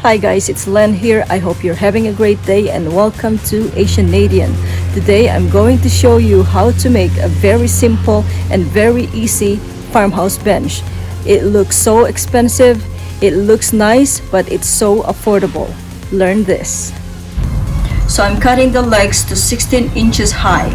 Hi guys, it's Len here. I hope you're having a great day and welcome to Asianadian. Today I'm going to show you how to make a very simple and very easy farmhouse bench. It looks so expensive, it looks nice, but it's so affordable. Learn this. So I'm cutting the legs to 16 inches high.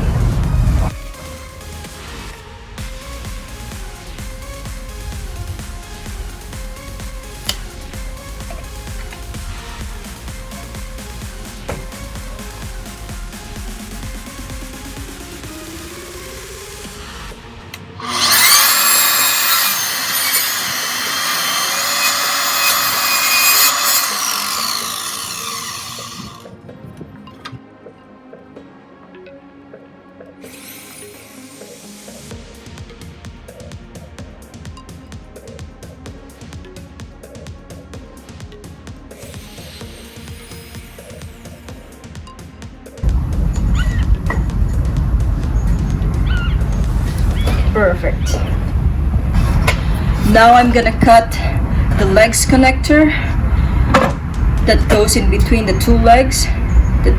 Perfect. Now I'm gonna cut the legs connector that goes in between the two legs, the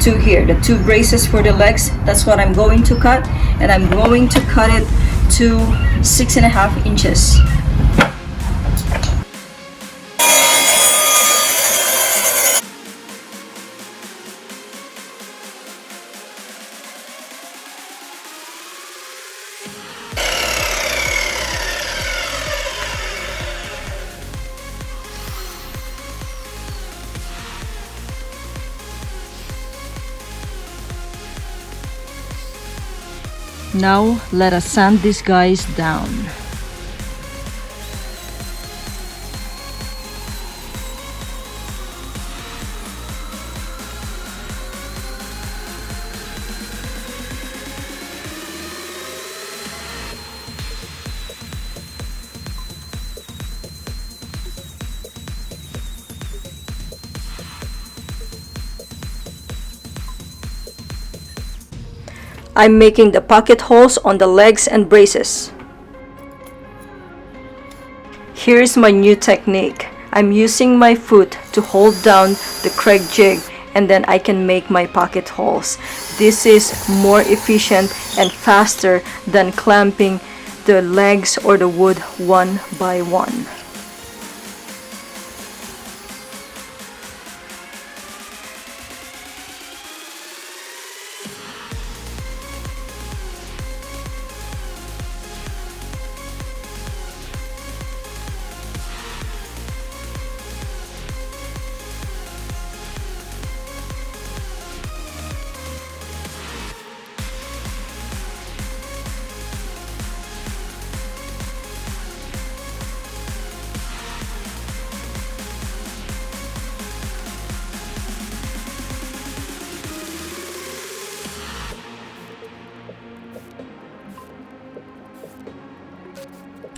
two braces for the legs. That's what I'm going to cut, and I'm going to cut it to 6.5 inches. Now let us sand these guys down. I'm making the pocket holes on the legs and braces. Here's my new technique. I'm using my foot to hold down the Craig jig, and then I can make my pocket holes. This is more efficient and faster than clamping the legs or the wood one by one.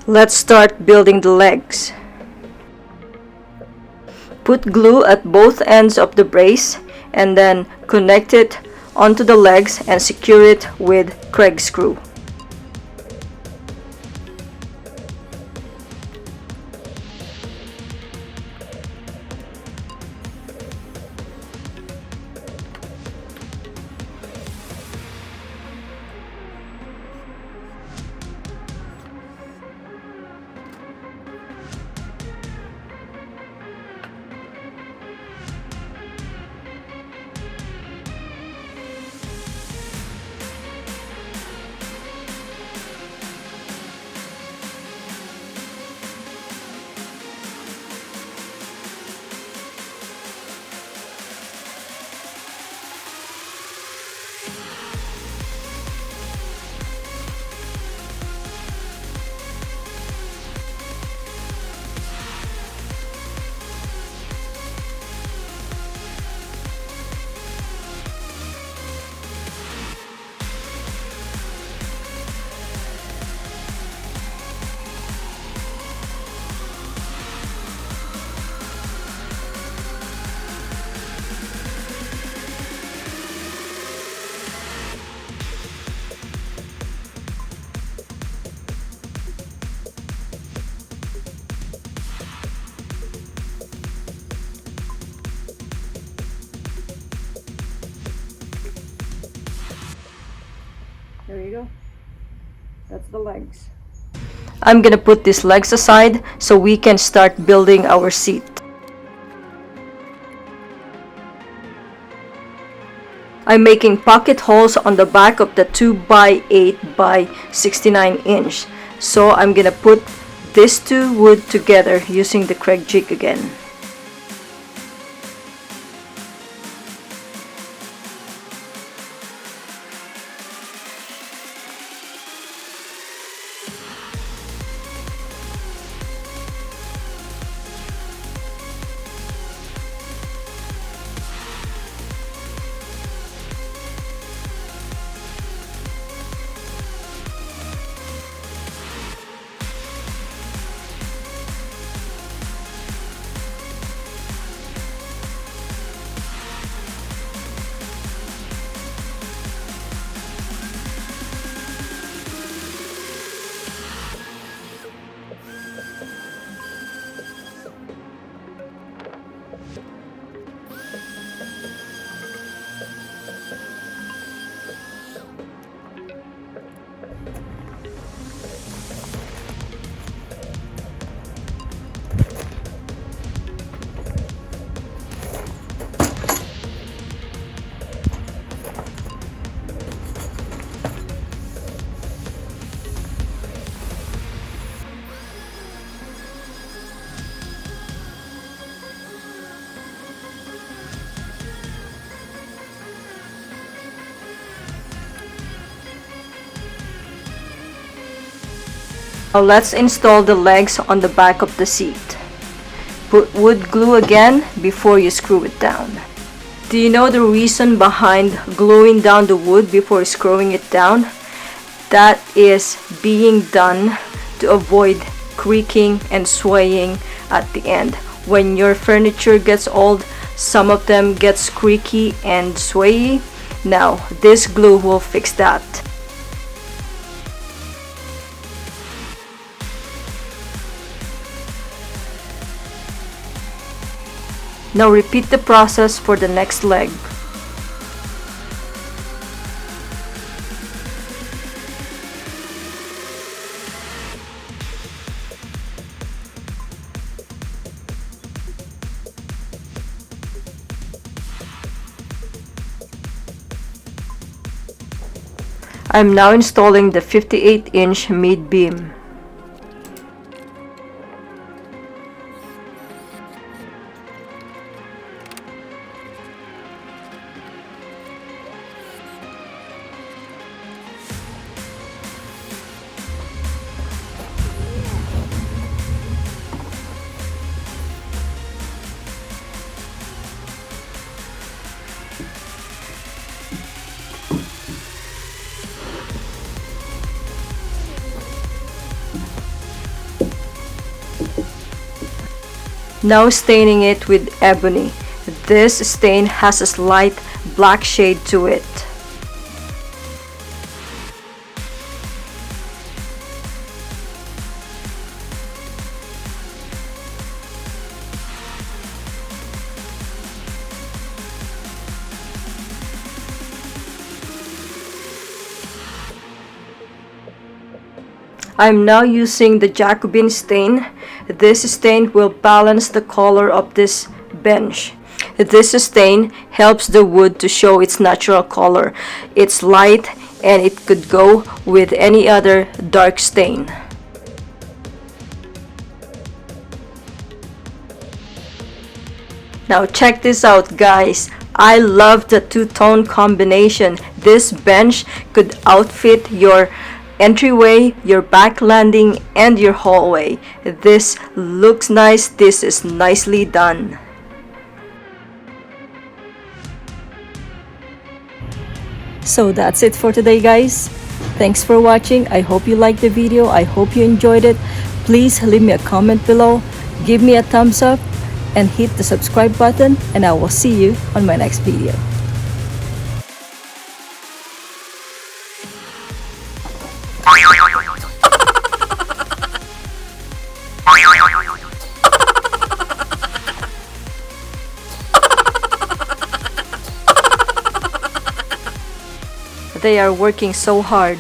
Let's start building the legs. Put glue at both ends of the brace and then connect it onto the legs and secure it with Craig screw. That's the legs. I'm gonna put these legs aside so we can start building our seat. I'm making pocket holes on the back of the 2x8 by 69 inch. So I'm gonna put these two wood together using the Craig jig again. Now let's install the legs on the back of the seat. Put wood glue again before you screw it down. Do you know the reason behind gluing down the wood before screwing it down? That is being done to avoid creaking and swaying at the end. When your furniture gets old, some of them gets creaky and swayy. Now this glue will fix that. Now repeat the process for the next leg. I'm now installing the 58-inch mid-beam. Now staining it with ebony. This stain has a slight black shade to it. I'm now using the Jacobean stain. This stain will balance the color of this bench. This stain helps the wood to show its natural color. It's light and it could go with any other dark stain. Now check this out, guys. I love the two-tone combination. This bench could outfit your entryway, your back landing, and your hallway. This looks nice. This is nicely done. So that's it for today, guys. Thanks for watching. I hope you liked the video. I hope you enjoyed it. Please leave me a comment below, give me a thumbs up, and hit the subscribe button, and I will see you on my next video. They are working so hard.